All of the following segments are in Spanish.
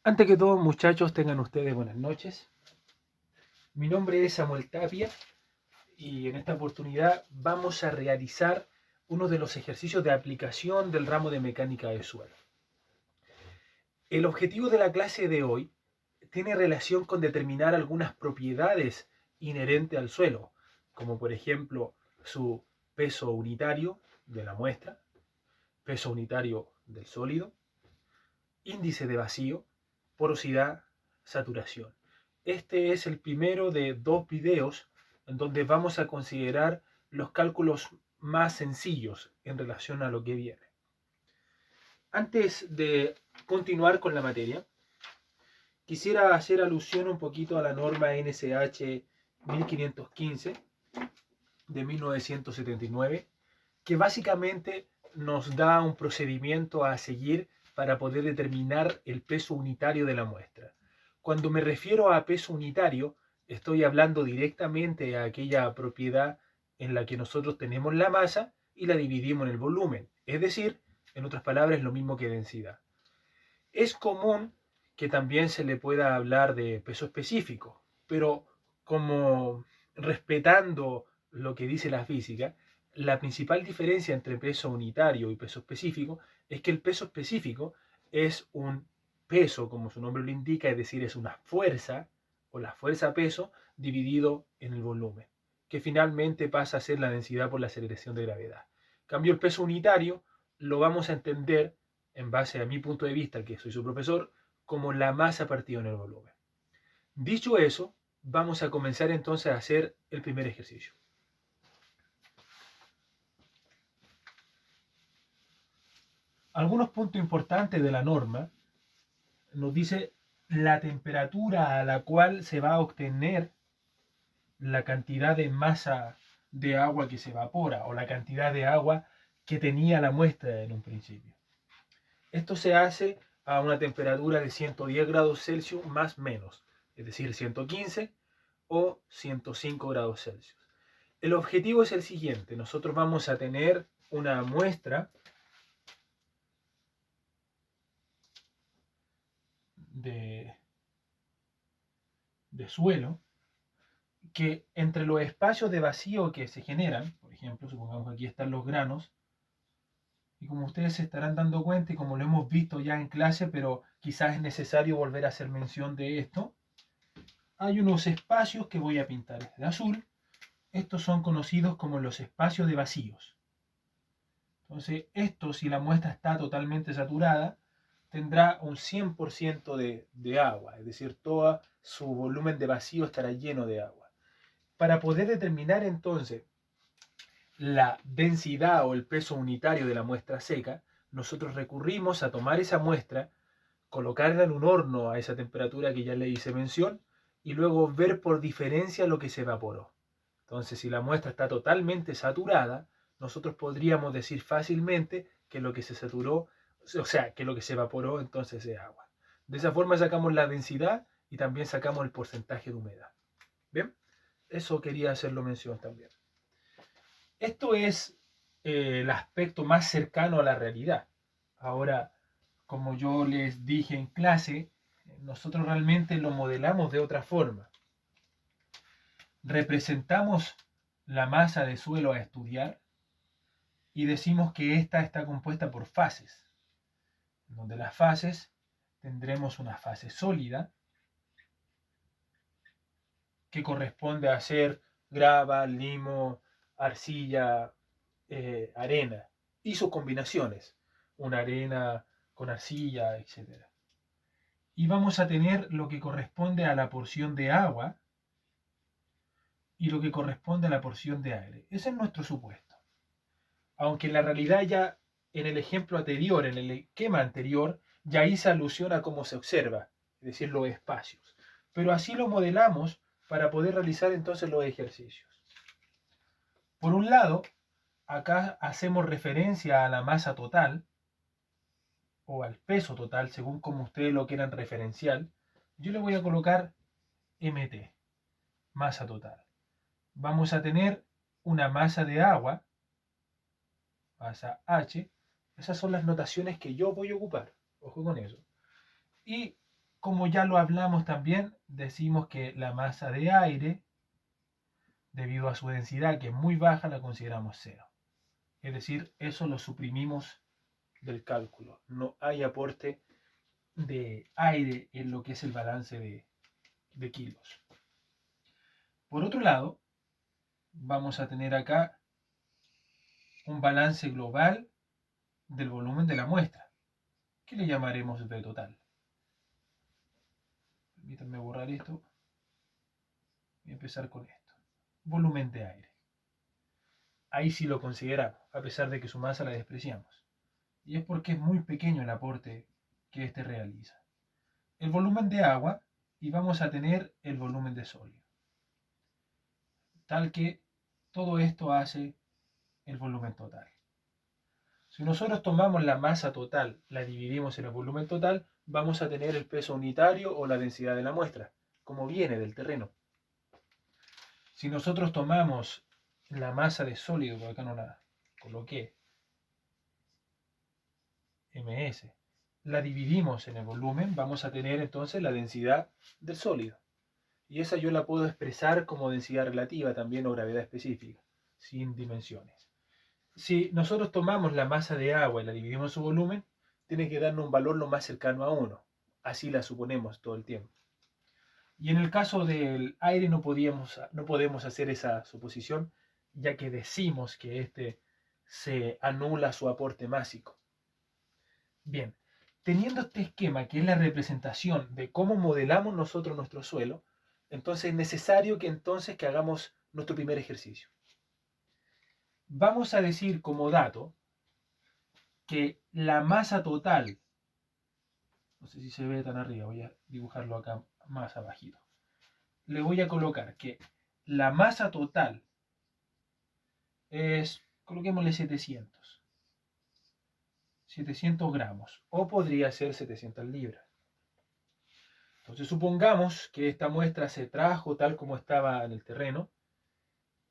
Antes que todo, muchachos, tengan ustedes buenas noches. Mi nombre es Samuel Tapia y en esta oportunidad vamos a realizar uno de los ejercicios de aplicación del ramo de mecánica de suelo. El objetivo de la clase de hoy tiene relación con determinar algunas propiedades inherentes al suelo, como por ejemplo su peso unitario de la muestra, peso unitario del sólido, índice de vacío, porosidad, saturación. Este es el primero de dos videos en donde vamos a considerar los cálculos más sencillos en relación a lo que viene. Antes de continuar con la materia, quisiera hacer alusión un poquito a la norma NSH 1515 de 1979, que básicamente nos da un procedimiento a seguir para poder determinar el peso unitario de la muestra. Cuando me refiero a peso unitario, estoy hablando directamente a aquella propiedad en la que nosotros tenemos la masa y la dividimos en el volumen. Es decir, en otras palabras, lo mismo que densidad. Es común que también se le pueda hablar de peso específico, pero como respetando lo que dice la física, la principal diferencia entre peso unitario y peso específico es que el peso específico es un peso, como su nombre lo indica, es decir, es una fuerza o la fuerza peso dividido en el volumen, que finalmente pasa a ser la densidad por la aceleración de gravedad. En cambio, el peso unitario lo vamos a entender, en base a mi punto de vista, que soy su profesor, como la masa partida en el volumen. Dicho eso, vamos a comenzar entonces a hacer el primer ejercicio. Algunos puntos importantes de la norma nos dice la temperatura a la cual se va a obtener la cantidad de masa de agua que se evapora o la cantidad de agua que tenía la muestra en un principio. Esto se hace a una temperatura de 110 grados Celsius más menos, es decir, 115 o 105 grados Celsius. El objetivo es el siguiente: nosotros vamos a tener una muestra de suelo que entre los espacios de vacío que se generan, por ejemplo, supongamos que aquí están los granos, y como ustedes se estarán dando cuenta y como lo hemos visto ya en clase, pero quizás es necesario volver a hacer mención de esto, hay unos espacios que voy a pintar de azul. Estos son conocidos como los espacios de vacíos. Entonces, esto, si la muestra está totalmente saturada, tendrá un 100% de agua, es decir, todo su volumen de vacío estará lleno de agua. Para poder determinar entonces la densidad o el peso unitario de la muestra seca, nosotros recurrimos a tomar esa muestra, colocarla en un horno a esa temperatura que ya le hice mención, y luego ver por diferencia lo que se evaporó. Entonces, si la muestra está totalmente saturada, nosotros podríamos decir fácilmente que lo que se saturó, o sea, que lo que se evaporó entonces es agua. De esa forma sacamos la densidad y también sacamos el porcentaje de humedad. ¿Bien? Eso quería hacerlo mención también. Esto es el aspecto más cercano a la realidad. Ahora, como yo les dije en clase, nosotros realmente lo modelamos de otra forma. Representamos la masa de suelo a estudiar y decimos que ésta está compuesta por fases, donde las fases tendremos una fase sólida que corresponde a ser grava, limo, arcilla, arena y sus combinaciones, una arena con arcilla, etc. Y vamos a tener lo que corresponde a la porción de agua y lo que corresponde a la porción de aire. Ese es nuestro supuesto. Aunque en la realidad ya en el ejemplo anterior, en el esquema anterior, ya hice alusión a cómo se observa, es decir, los espacios. Pero así lo modelamos para poder realizar entonces los ejercicios. Por un lado, acá hacemos referencia a la masa total o al peso total, según como ustedes lo quieran referenciar. Yo le voy a colocar MT, masa total. Vamos a tener una masa de agua, masa H. Esas son las notaciones que yo voy a ocupar. Ojo con eso. Y como ya lo hablamos también, decimos que la masa de aire, debido a su densidad que es muy baja, la consideramos cero. Es decir, eso lo suprimimos del cálculo. No hay aporte de aire en lo que es el balance de kilos. Por otro lado, vamos a tener acá un balance global del volumen de la muestra, que le llamaremos V total. Permítanme borrar esto. Voy a empezar con esto. Volumen de aire. Ahí sí lo consideramos, a pesar de que su masa la despreciamos. Y es porque es muy pequeño el aporte que éste realiza. El volumen de agua, y vamos a tener el volumen de sólido. Tal que todo esto hace el volumen total. Si nosotros tomamos la masa total, la dividimos en el volumen total, vamos a tener el peso unitario o la densidad de la muestra, como viene del terreno. Si nosotros tomamos la masa de sólido, por acá no la coloqué, ms, la dividimos en el volumen, vamos a tener entonces la densidad del sólido. Y esa yo la puedo expresar como densidad relativa también o gravedad específica, sin dimensiones. Si nosotros tomamos la masa de agua y la dividimos en su volumen, tiene que darnos un valor lo más cercano a 1. Así la suponemos todo el tiempo. Y en el caso del aire no podemos hacer esa suposición, ya que decimos que este se anula su aporte másico. Bien, teniendo este esquema que es la representación de cómo modelamos nosotros nuestro suelo, entonces es necesario que hagamos nuestro primer ejercicio. Vamos a decir como dato que la masa total, no sé si se ve tan arriba, voy a dibujarlo acá más abajito. Le voy a colocar que la masa total es, coloquémosle 700 gramos, o podría ser 700 libras. Entonces supongamos que esta muestra se trajo tal como estaba en el terreno,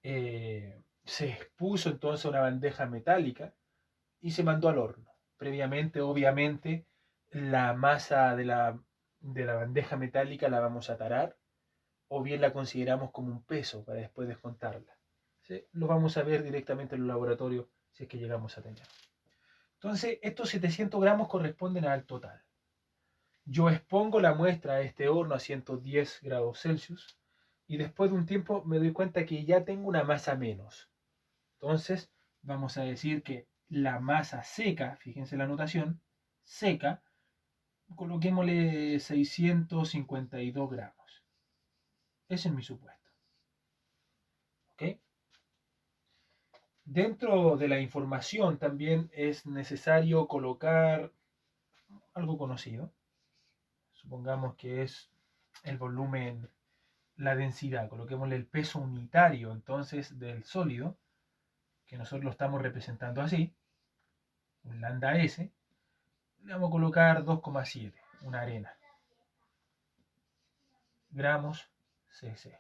se expuso entonces a una bandeja metálica y se mandó al horno. Previamente, obviamente, la masa de la bandeja metálica la vamos a tarar, o bien la consideramos como un peso para después descontarla. ¿Sí? Lo vamos a ver directamente en el laboratorio si es que llegamos a tener. Entonces, estos 700 gramos corresponden al total. Yo expongo la muestra a este horno a 110 grados Celsius y después de un tiempo me doy cuenta que ya tengo una masa menos. Entonces, vamos a decir que la masa seca, fíjense la anotación, seca, coloquémosle 652 gramos. Ese es mi supuesto. ¿Ok? Dentro de la información también es necesario colocar algo conocido. Supongamos que es el volumen, la densidad. Coloquémosle el peso unitario entonces del sólido, que nosotros lo estamos representando así, un lambda S. Le vamos a colocar 2,7, una arena, gramos cc.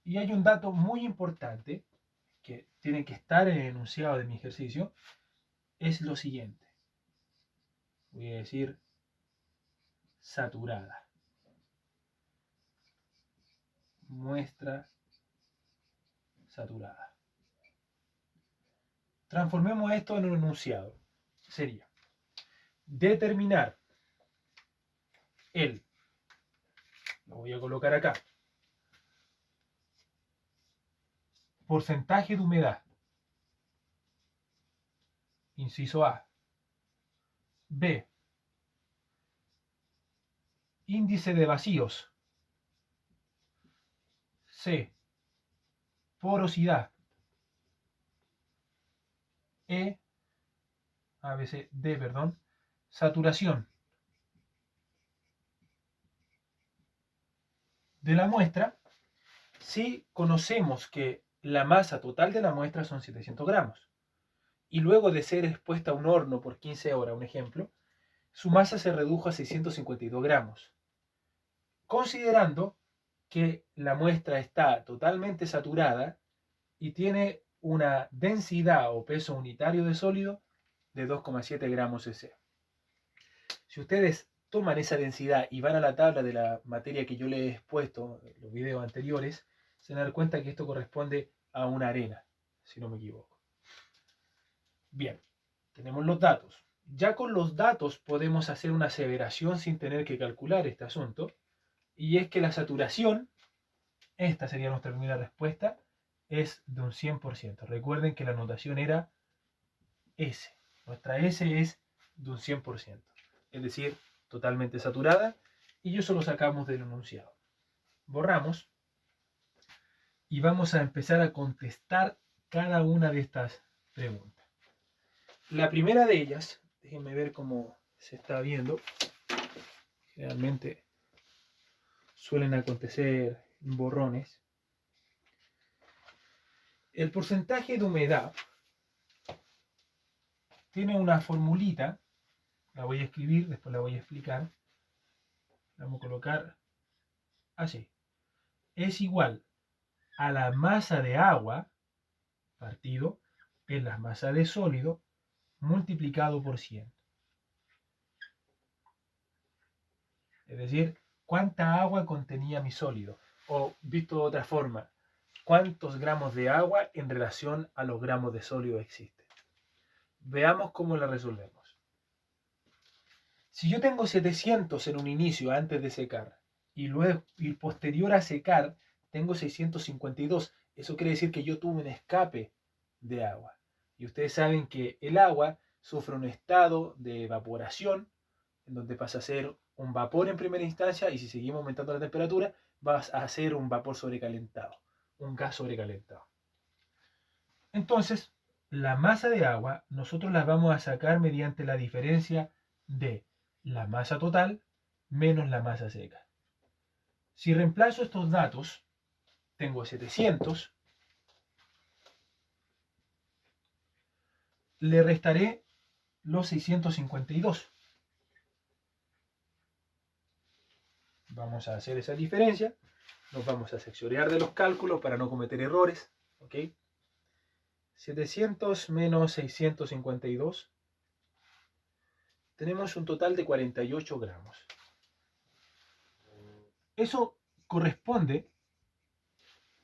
Y hay un dato muy importante que tiene que estar en el enunciado de mi ejercicio, es lo siguiente. Voy a decir saturada. Muestra saturada. Transformemos esto en un enunciado. Sería determinar lo voy a colocar acá, porcentaje de humedad, inciso A. B, índice de vacíos. C, porosidad. D, saturación. De la muestra, si conocemos que la masa total de la muestra son 700 gramos, y luego de ser expuesta a un horno por 15 horas, un ejemplo, su masa se redujo a 652 gramos. Considerando que la muestra está totalmente saturada y tiene una densidad o peso unitario de sólido de 2,7 gramos cc. Si ustedes toman esa densidad y van a la tabla de la materia que yo les he expuesto en los videos anteriores, se van a dar cuenta que esto corresponde a una arena, si no me equivoco. Bien, tenemos los datos. Ya con los datos podemos hacer una aseveración sin tener que calcular este asunto, y es que la saturación, esta sería nuestra primera respuesta, es de un 100%. Recuerden que la notación era S. Nuestra S es de un 100%, es decir, totalmente saturada, y eso lo sacamos del enunciado. Borramos y vamos a empezar a contestar cada una de estas preguntas. La primera de ellas, déjenme ver cómo se está viendo. Generalmente suelen acontecer borrones. El porcentaje de humedad tiene una formulita, la voy a escribir, después la voy a explicar. La vamos a colocar así. Es igual a la masa de agua partido en la masa de sólido multiplicado por 100. Es decir, ¿cuánta agua contenía mi sólido? O, visto de otra forma, ¿cuántos gramos de agua en relación a los gramos de sólido existen? Veamos cómo la resolvemos. Si yo tengo 700 en un inicio antes de secar y luego y posterior a secar tengo 652, eso quiere decir que yo tuve un escape de agua. Y ustedes saben que el agua sufre un estado de evaporación en donde pasa a ser un vapor en primera instancia y si seguimos aumentando la temperatura va a ser un vapor sobrecalentado, un gas sobrecalentado. Entonces, la masa de agua nosotros la vamos a sacar mediante la diferencia de la masa total menos la masa seca. Si reemplazo estos datos, tengo 700, le restaré los 652. Vamos a hacer esa diferencia, nos vamos a seccionar de los cálculos para no cometer errores, ¿ok? 700 menos 652, tenemos un total de 48 gramos. Eso corresponde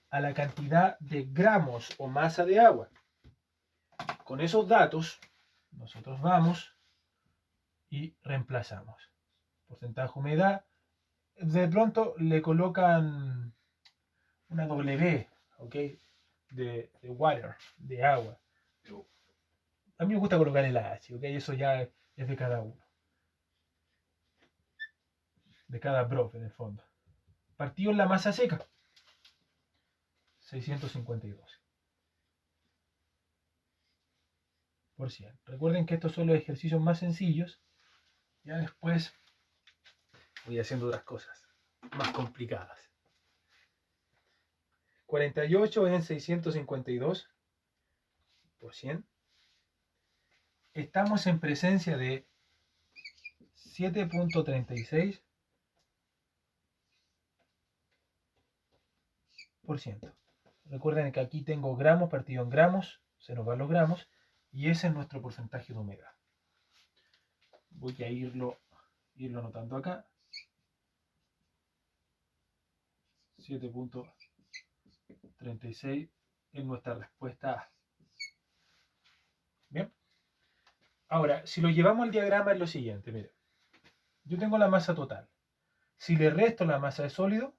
a la cantidad de gramos o masa de agua. Con esos datos, nosotros vamos y reemplazamos. Porcentaje humedad, de pronto le colocan una W, ¿ok? De water, de agua. Pero a mí me gusta colocar el H, ¿ok? Eso ya es de cada uno. De cada profe, en el fondo. Partido en la masa seca. 652. Por 100. Recuerden que estos son los ejercicios más sencillos. Ya después voy haciendo otras cosas más complicadas. 48 en 652 por 100. Estamos en presencia de 7.36%. Recuerden que aquí tengo gramos partido en gramos, se nos van los gramos, y ese es nuestro porcentaje de humedad. Voy a irlo anotando acá. 7.36 es nuestra respuesta A. Bien. Ahora, si lo llevamos al diagrama es lo siguiente, miren. Yo tengo la masa total. Si le resto la masa de sólido,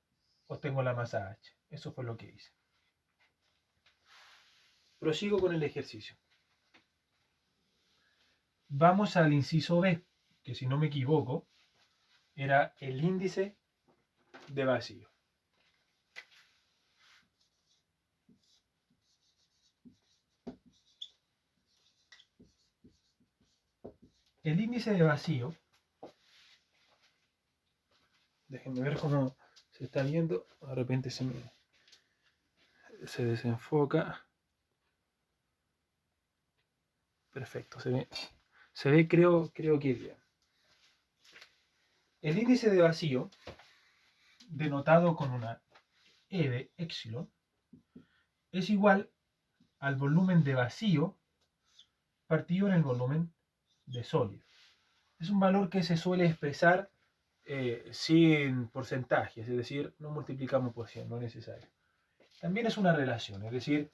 obtengo la masa H. Eso fue lo que hice. Prosigo con el ejercicio. Vamos al inciso B, que si no me equivoco, era el índice de vacío. El índice de vacío, déjenme ver cómo se está viendo, de repente se desenfoca. Perfecto, se ve creo que bien. El índice de vacío, denotado con una E de épsilon, es igual al volumen de vacío partido en el volumen de sólido. Es un valor que se suele expresar sin porcentajes, es decir, no multiplicamos por 100, no es necesario. También es una relación, es decir,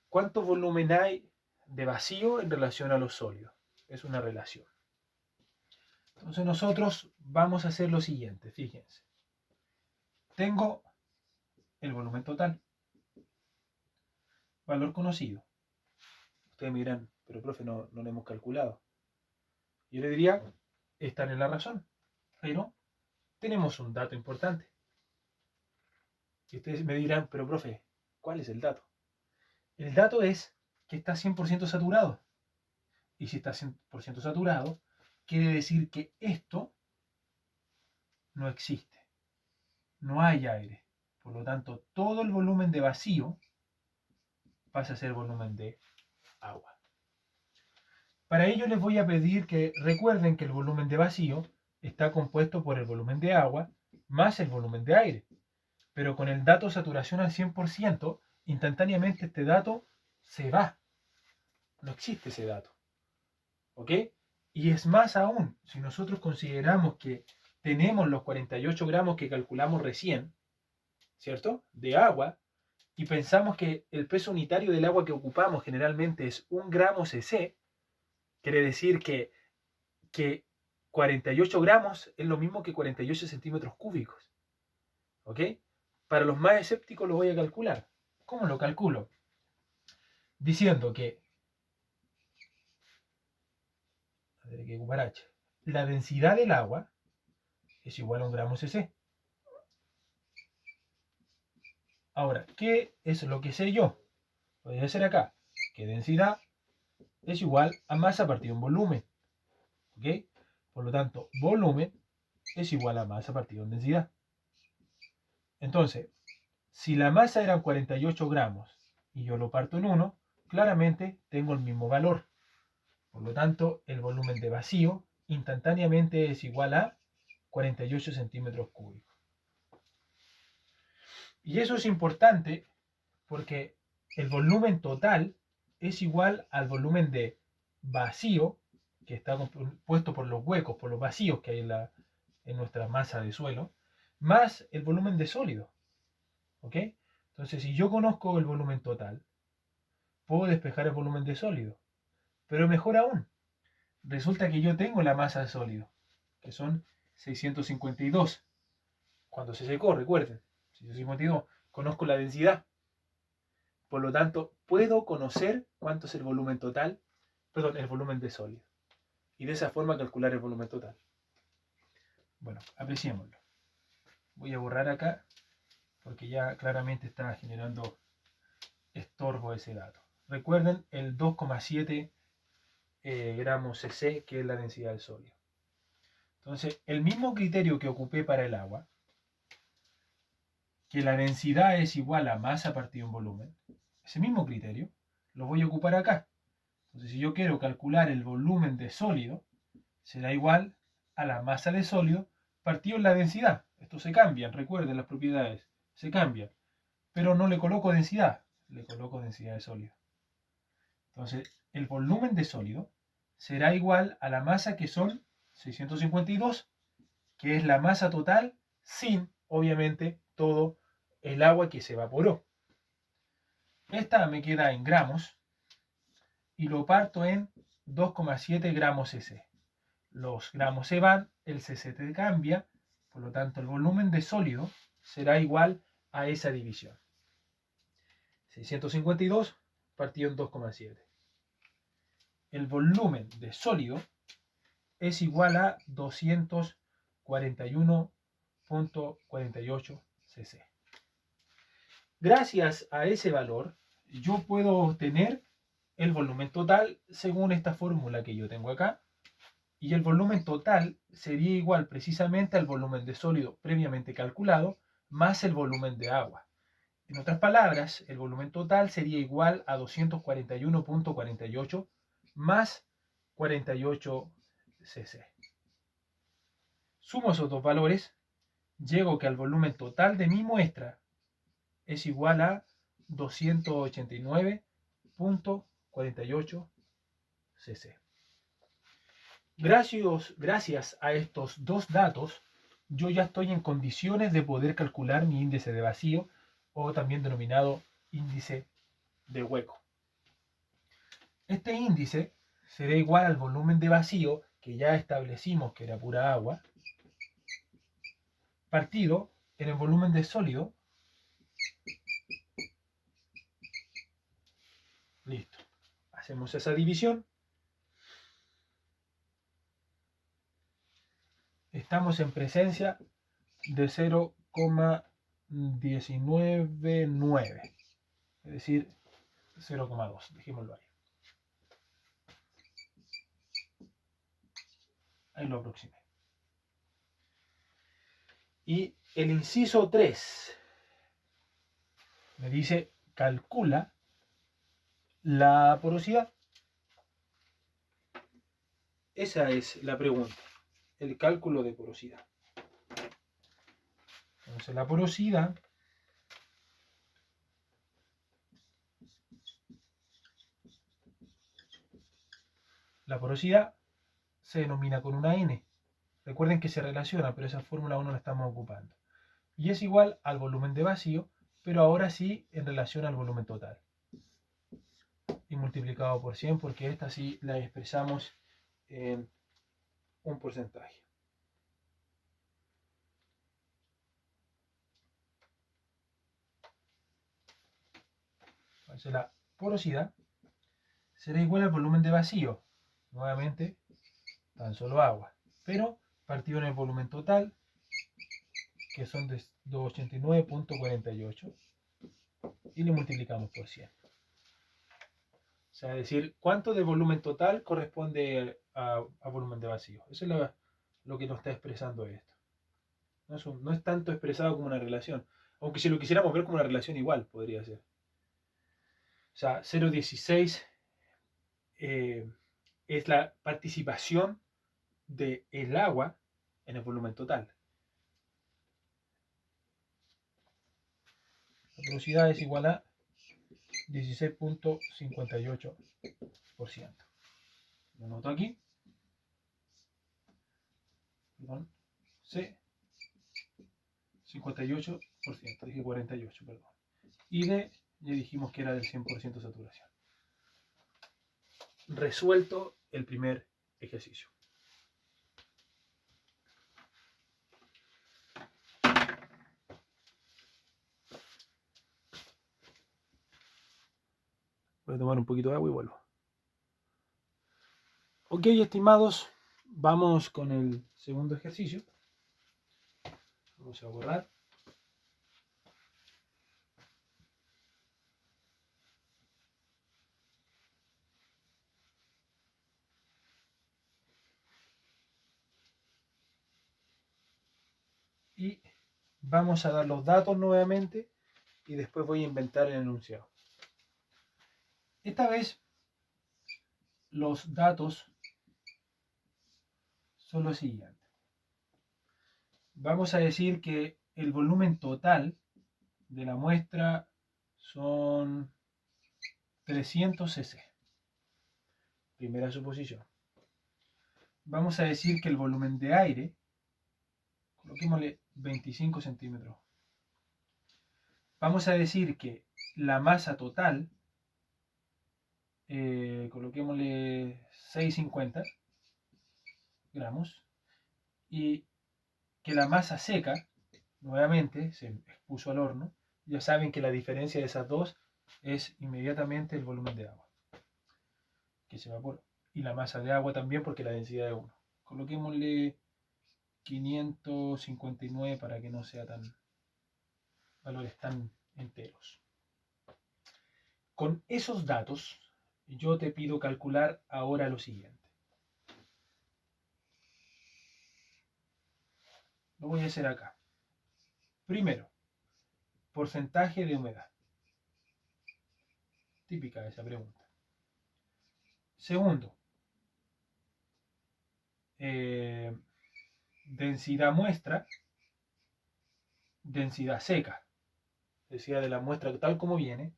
¿cuánto volumen hay de vacío en relación a los sólidos? Es una relación. Entonces nosotros vamos a hacer lo siguiente, fíjense. Tengo el volumen total, valor conocido. Ustedes me dirán, pero profe, no lo hemos calculado. Yo le diría, están en la razón, pero tenemos un dato importante. Y ustedes me dirán, pero profe, ¿cuál es el dato? El dato es que está 100% saturado. Y si está 100% saturado, quiere decir que esto no existe. No hay aire. Por lo tanto, todo el volumen de vacío pasa a ser volumen de agua. Para ello les voy a pedir que recuerden que el volumen de vacío está compuesto por el volumen de agua más el volumen de aire. Pero con el dato saturación al 100%, instantáneamente este dato se va. No existe ese dato. ¿Ok? Y es más aún, si nosotros consideramos que tenemos los 48 gramos que calculamos recién, ¿cierto? De agua, y pensamos que el peso unitario del agua que ocupamos generalmente es 1 gramo cc, quiere decir que 48 gramos es lo mismo que 48 centímetros cúbicos. ¿Ok? Para los más escépticos lo voy a calcular. ¿Cómo lo calculo? Diciendo que la densidad del agua es igual a 1 gramo cc. Ahora, ¿qué es lo que sé yo? Voy a hacer acá que densidad es igual a masa partido en volumen. ¿Ok? Por lo tanto, volumen es igual a masa partido en densidad. Entonces, si la masa eran 48 gramos y yo lo parto en 1, claramente tengo el mismo valor. Por lo tanto, el volumen de vacío instantáneamente es igual a 48 centímetros cúbicos. Y eso es importante porque el volumen total es igual al volumen de vacío, que está compuesto por los huecos, por los vacíos que hay en nuestra masa de suelo, más el volumen de sólido. ¿Ok? Entonces, si yo conozco el volumen total, puedo despejar el volumen de sólido. Pero mejor aún, resulta que yo tengo la masa de sólido, que son 652. Cuando se secó, recuerden, 652, conozco la densidad. Por lo tanto, puedo conocer cuánto es el volumen total, perdón, el volumen de sólido. Y de esa forma calcular el volumen total. Bueno, apreciémoslo. Voy a borrar acá, porque ya claramente está generando estorbo ese dato. Recuerden el 2,7 gramos cc, que es la densidad del sólido. Entonces, el mismo criterio que ocupé para el agua, que la densidad es igual a masa partido en volumen, ese mismo criterio lo voy a ocupar acá. Entonces, si yo quiero calcular el volumen de sólido, será igual a la masa de sólido partido en la densidad. Esto se cambian, recuerden las propiedades, se cambian. Pero no le coloco densidad, le coloco densidad de sólido. Entonces, el volumen de sólido será igual a la masa, que son 652, que es la masa total sin, obviamente, todo el agua que se evaporó. Esta me queda en gramos y lo parto en 2,7 gramos cc. Los gramos se van, el cc te cambia, por lo tanto el volumen de sólido será igual a esa división. 652 partido en 2,7. El volumen de sólido es igual a 241,48 cc. Gracias a ese valor, yo puedo obtener el volumen total según esta fórmula que yo tengo acá. Y el volumen total sería igual precisamente al volumen de sólido previamente calculado más el volumen de agua. En otras palabras, el volumen total sería igual a 241,48 más 48 cc. Sumo esos dos valores, llego que al volumen total de mi muestra es igual a 289,48 cc. Gracias a estos dos datos, yo ya estoy en condiciones de poder calcular mi índice de vacío, o también denominado índice de hueco. Este índice será igual al volumen de vacío que ya establecimos que era pura agua, partido en el volumen de sólido. Listo. Hacemos esa división. Estamos en presencia de 0,199, es decir, 0,2, dejémoslo ahí. Ahí lo aproximé. Y el inciso 3 me dice, calcula la porosidad. Esa es la pregunta, el cálculo de porosidad. Entonces la porosidad se denomina con una n. Recuerden que se relaciona, pero esa fórmula aún no la estamos ocupando. Y es igual al volumen de vacío, pero ahora sí en relación al volumen total. Y multiplicado por 100, porque esta sí la expresamos en un porcentaje. Entonces la porosidad será igual al volumen de vacío. Nuevamente, tan solo agua. Pero partido en el volumen total, que son de 289.48, y le multiplicamos por 100. O sea, es decir, ¿cuánto de volumen total corresponde a volumen de vacío? Eso es lo que nos está expresando esto. No es tanto expresado como una relación. Aunque si lo quisiéramos ver como una relación igual, podría ser. O sea, 0,16 es la participación del agua en el volumen total. La velocidad es igual a 16.58%. Lo anoto aquí. Perdón. C. 58%. Dije 48, perdón. Y D, ya dijimos que era del 100% saturación. Resuelto el primer ejercicio. Voy a tomar un poquito de agua y vuelvo. Ok, estimados, vamos con el segundo ejercicio. Vamos a borrar. Y vamos a dar los datos nuevamente y después voy a inventar el enunciado. Esta vez los datos son los siguientes. Vamos a decir que el volumen total de la muestra son 300 cc. Primera suposición. Vamos a decir que el volumen de aire, coloquémosle 25 centímetros. Vamos a decir que la masa total, coloquémosle 650 gramos, y que la masa seca, nuevamente, se expuso al horno. Ya saben que la diferencia de esas dos es inmediatamente el volumen de agua que se evaporó. Y la masa de agua también, porque la densidad es 1. Coloquémosle 559 para que no sea tan valores tan enteros. Con esos datos, yo te pido calcular ahora lo siguiente. Lo voy a hacer acá. Primero, porcentaje de humedad. Típica esa pregunta. Segundo, densidad muestra, densidad seca. Densidad de la muestra tal como viene,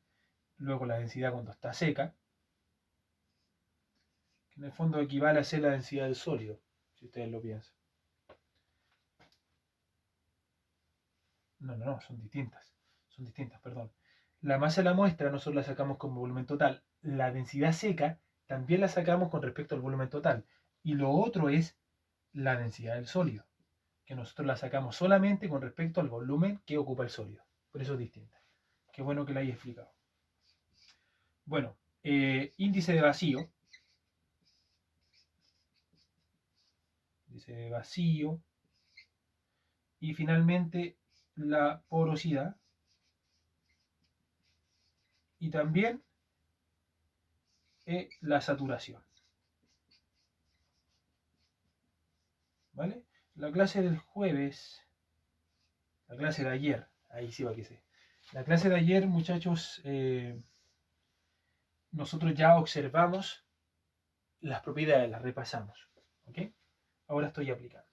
luego la densidad cuando está seca, que en el fondo equivale a ser la densidad del sólido, si ustedes lo piensan. No, son distintas. Son distintas, perdón. La masa de la muestra nosotros la sacamos como volumen total. La densidad seca también la sacamos con respecto al volumen total. Y lo otro es la densidad del sólido, que nosotros la sacamos solamente con respecto al volumen que ocupa el sólido. Por eso es distinta. Qué bueno que la haya explicado. Bueno, índice de vacío. Índice de vacío. Y finalmente la porosidad. Y también la saturación. ¿Vale? La clase del jueves, la clase de ayer, ahí sí va que sé. La clase de ayer, muchachos, nosotros ya observamos las propiedades, las repasamos. ¿Ok? Ahora estoy aplicando.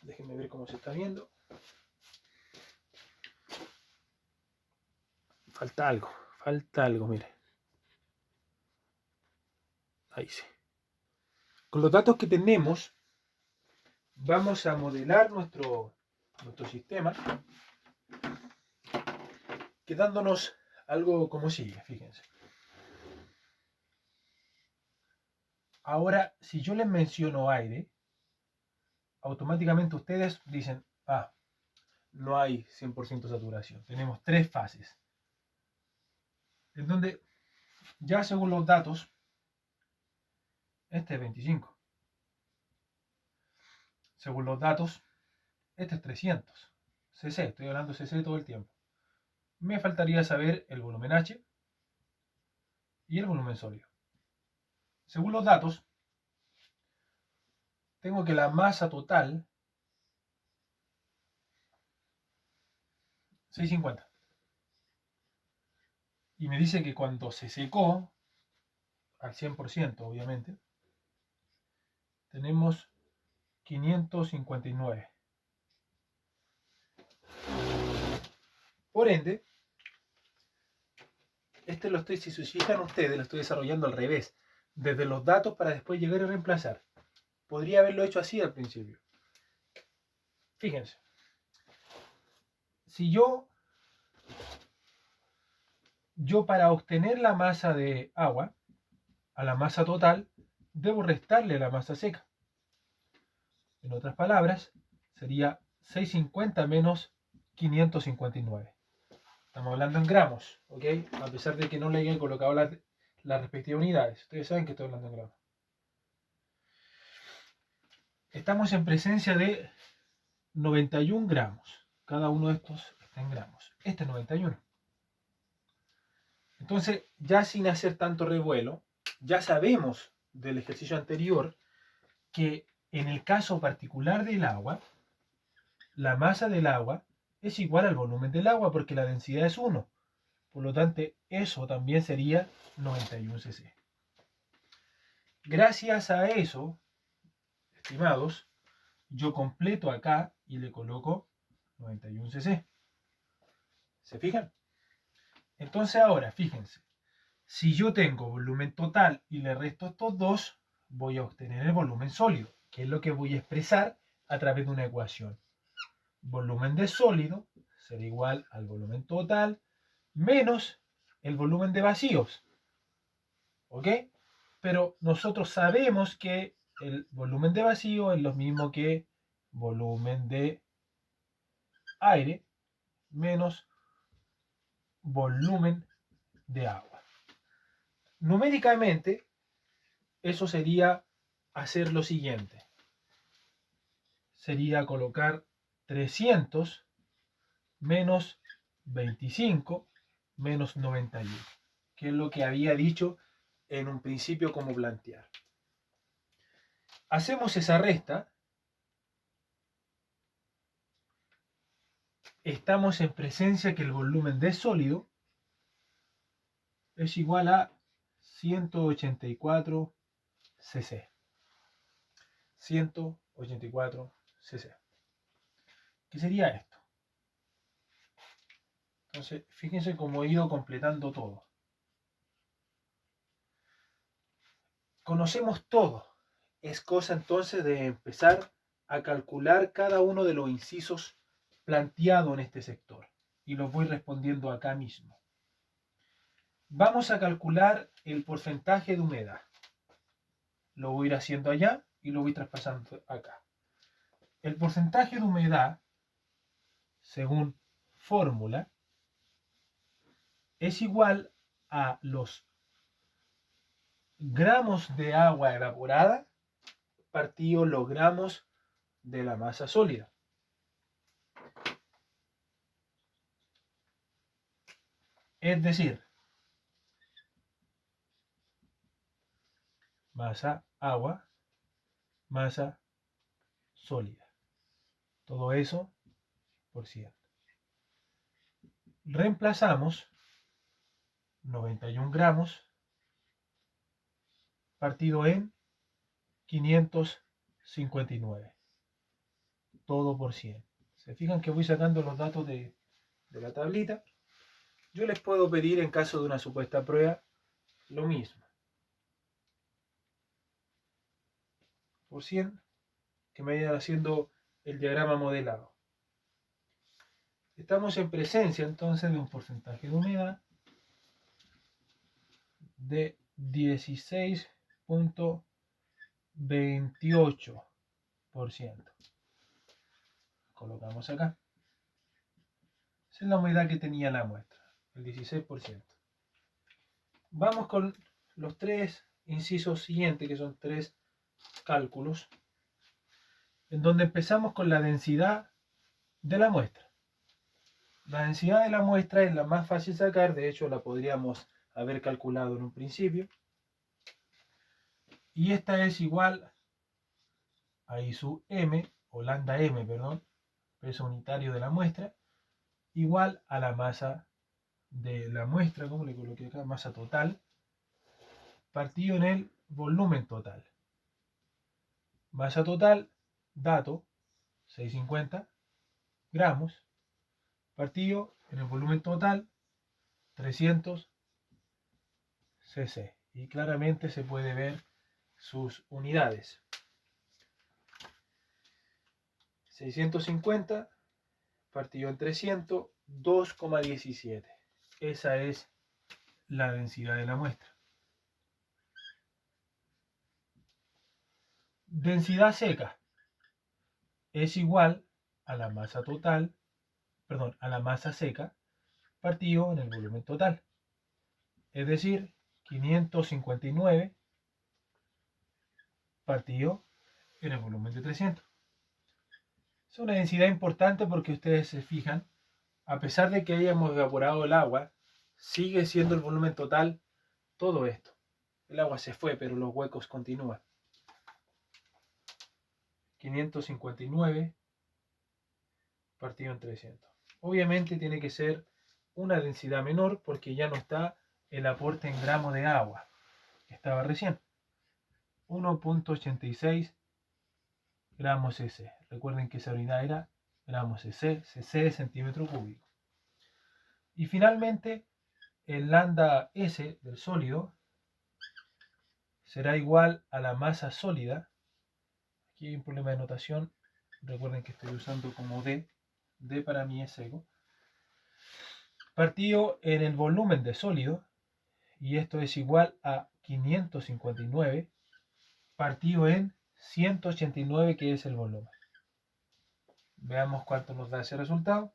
Déjenme ver cómo se está viendo. Falta algo, mire. Ahí sí. Con los datos que tenemos, vamos a modelar nuestro sistema, quedándonos algo como sigue, fíjense. Ahora, si yo les menciono aire, automáticamente ustedes dicen, no hay 100% saturación. Tenemos 3 fases. En donde, ya según los datos, este es 25. Según los datos, este es 300. cc, estoy hablando cc todo el tiempo. Me faltaría saber el volumen H y el volumen sólido. Según los datos, tengo que la masa total 650. Y me dice que cuando se secó, al 100% obviamente, tenemos 559. Por ende, si se fijan ustedes, lo estoy desarrollando al revés, desde los datos para después llegar a reemplazar. Podría haberlo hecho así al principio. Fíjense, si yo para obtener la masa de agua a la masa total, debo restarle la masa seca. En otras palabras, sería 650 menos 559. Estamos hablando en gramos, ¿ok? A pesar de que no le hayan colocado las respectivas unidades. Ustedes saben que estoy hablando en gramos. Estamos en presencia de 91 gramos. Cada uno de estos está en gramos. Este es 91. Entonces, ya sin hacer tanto revuelo, ya sabemos del ejercicio anterior que en el caso particular del agua, la masa del agua es igual al volumen del agua porque la densidad es 1. Por lo tanto, eso también sería 91 cc. Gracias a eso, estimados, yo completo acá y le coloco 91 cc. ¿Se fijan? Entonces ahora, fíjense, si yo tengo volumen total y le resto estos dos, voy a obtener el volumen sólido, que es lo que voy a expresar a través de una ecuación. Volumen de sólido será igual al volumen total menos el volumen de vacíos. ¿Ok? Pero nosotros sabemos que el volumen de vacío es lo mismo que volumen de aire menos volumen de agua. Numéricamente, eso sería hacer lo siguiente. Sería colocar 300 menos 25 menos 91, que es lo que había dicho en un principio como plantear. Hacemos esa resta. Estamos en presencia que el volumen de sólido es igual a 184 cc. 184 cc. ¿Qué sería esto? Entonces, fíjense cómo he ido completando todo. Conocemos todo. Es cosa entonces de empezar a calcular cada uno de los incisos planteado en este sector y los voy respondiendo acá mismo. Vamos a calcular el porcentaje de humedad. Lo voy a ir haciendo allá y lo voy traspasando acá. El porcentaje de humedad, según fórmula, es igual a los gramos de agua evaporada partido los gramos de la masa sólida. Es decir, masa agua, masa sólida. Todo eso por 100. Reemplazamos 91 gramos partido en 559. Todo por 100. Se fijan que voy sacando los datos de la tablita. Yo les puedo pedir en caso de una supuesta prueba lo mismo. Por 100, que me vayan haciendo el diagrama modelado. Estamos en presencia entonces de un porcentaje de humedad de 16.28%. Colocamos acá. Esa es la humedad que tenía la muestra, el 16%. Vamos con los tres incisos siguientes, que son tres cálculos, en donde empezamos con la densidad de la muestra. La densidad de la muestra es la más fácil de sacar, de hecho la podríamos haber calculado en un principio. Y esta es igual a I sub m, o lambda m, perdón, peso unitario de la muestra, igual a la masa de la muestra, como le coloqué acá, masa total, partido en el volumen total. Masa total, dato, 650 gramos, partido en el volumen total, 300 cc. Y claramente se puede ver sus unidades. 650 partido en 300, 2,17. Esa es la densidad de la muestra. Densidad seca es igual a la masa total, perdón, a la masa seca partido en el volumen total. Es decir, 559 partido en el volumen de 300. Es una densidad importante porque ustedes se fijan, a pesar de que hayamos evaporado el agua, sigue siendo el volumen total todo esto. El agua se fue, pero los huecos continúan. 559 partido en 300. Obviamente tiene que ser una densidad menor porque ya no está el aporte en gramos de agua que estaba recién. 1.86 gramos cc. Recuerden que esa unidad era gramos cc, cc es centímetro cúbico. Y finalmente el lambda S del sólido será igual a la masa sólida. Aquí hay un problema de notación. Recuerden que estoy usando como D. D para mí es seco. Partido en el volumen de sólido. Y esto es igual a 559 partido en 189, que es el volumen. Veamos cuánto nos da ese resultado.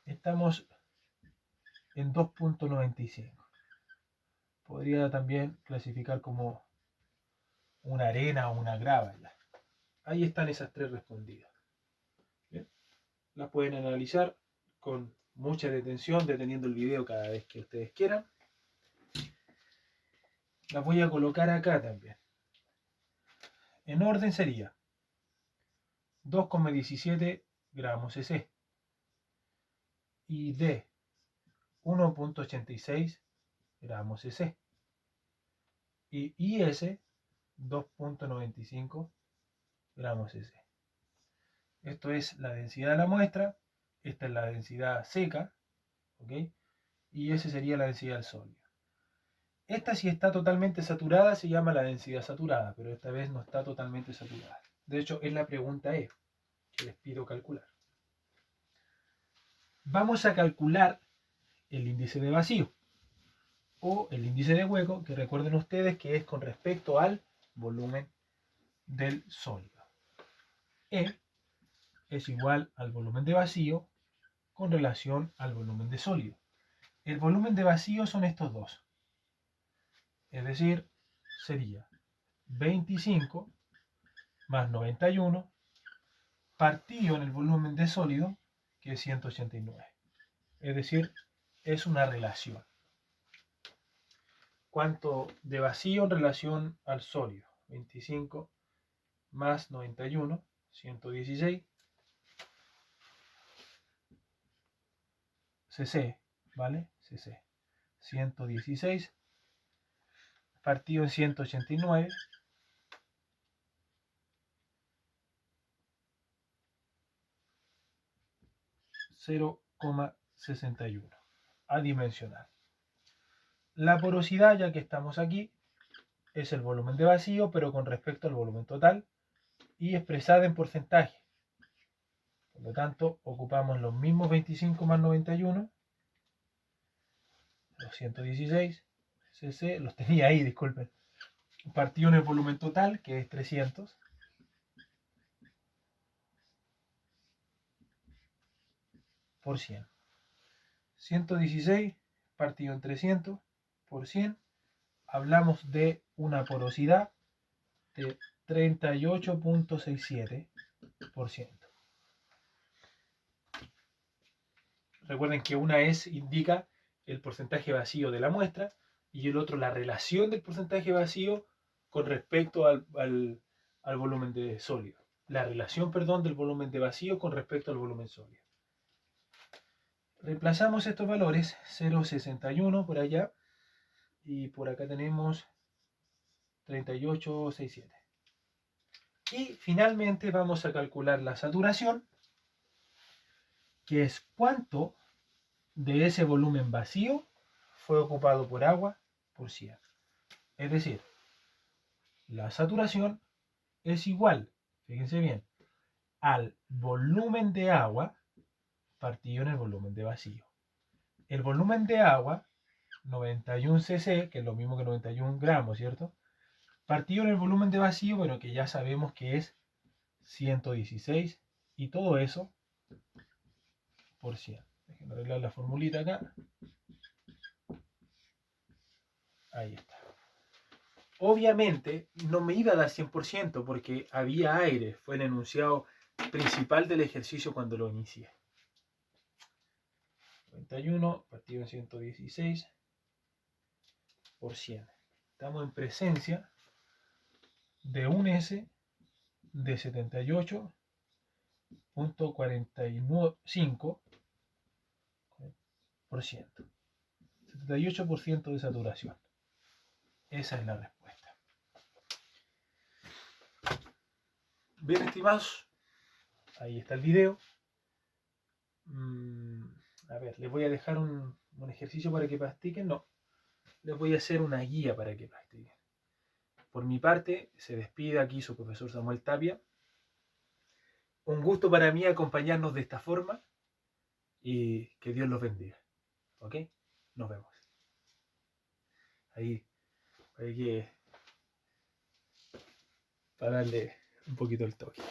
Estamos en 2.95. Podría también clasificar como una arena o una grava. Ahí están esas tres respondidas. Bien. Las pueden analizar con mucha detención, deteniendo el video cada vez que ustedes quieran. Las voy a colocar acá también. En orden sería 2,17 gramos cc y D 1.86 gramos cc y IS 2.95 gramos cc. Esto es la densidad de la muestra, esta es la densidad seca, ¿ok? Y esa sería la densidad del sólido. Esta, si está totalmente saturada, se llama la densidad saturada, pero esta vez no está totalmente saturada. De hecho, es la pregunta E que les pido calcular. Vamos a calcular el índice de vacío o el índice de hueco, que recuerden ustedes que es con respecto al volumen del sólido. E es igual al volumen de vacío con relación al volumen de sólido. El volumen de vacío son estos dos. Es decir, sería 25 más 91 partido en el volumen de sólido, que es 189. Es decir, es una relación. ¿Cuánto de vacío en relación al sólido? 25 más 91, 116. cc, ¿vale? cc. 116 partido en 189. 0,61 adimensional. La porosidad, ya que estamos aquí, es el volumen de vacío, pero con respecto al volumen total y expresada en porcentaje. Por lo tanto, ocupamos los mismos 25 más 91, los 116 cc, los tenía ahí, disculpen, partido en el volumen total, que es 300, por 100. 116 partido en 300 por 100, hablamos de una porosidad de 38,67%. Recuerden que una indica el porcentaje vacío de la muestra y el otro la relación del porcentaje vacío con respecto al volumen de sólido. La relación, perdón, del volumen de vacío con respecto al volumen sólido. Reemplazamos estos valores, 0,61 por allá y por acá tenemos 38,67. Y finalmente vamos a calcular la saturación, que es cuánto de ese volumen vacío fue ocupado por agua por 100. Es decir, la saturación es igual, fíjense bien, al volumen de agua partido en el volumen de vacío. El volumen de agua, 91 cc, que es lo mismo que 91 gramos, ¿cierto? Partido en el volumen de vacío, bueno, que ya sabemos que es 116, y todo eso por 100. Déjenme arreglar la formulita acá. Ahí está. Obviamente no me iba a dar 100% porque había aire. Fue el enunciado principal del ejercicio cuando lo inicié. 91 partido en 116 por 100. Estamos en presencia de un S de 78,45%. 78% de saturación. Esa es la respuesta. Bien, estimados, ahí está el video. A ver, les voy a dejar un ejercicio para que practiquen. No, les voy a hacer una guía para que practiquen. Por mi parte, se despide aquí su profesor Samuel Tapia. Un gusto para mí acompañarnos de esta forma y que Dios los bendiga. ¿Ok? Nos vemos. Ahí, hay que para darle un poquito el toque.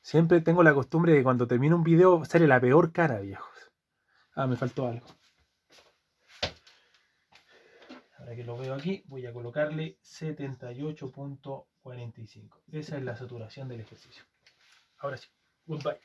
Siempre tengo la costumbre de cuando termino un video sale la peor cara, viejos. Ah, me faltó algo. Ahora que lo veo aquí, voy a colocarle 78,45. Esa es la saturación del ejercicio. Ahora sí, goodbye.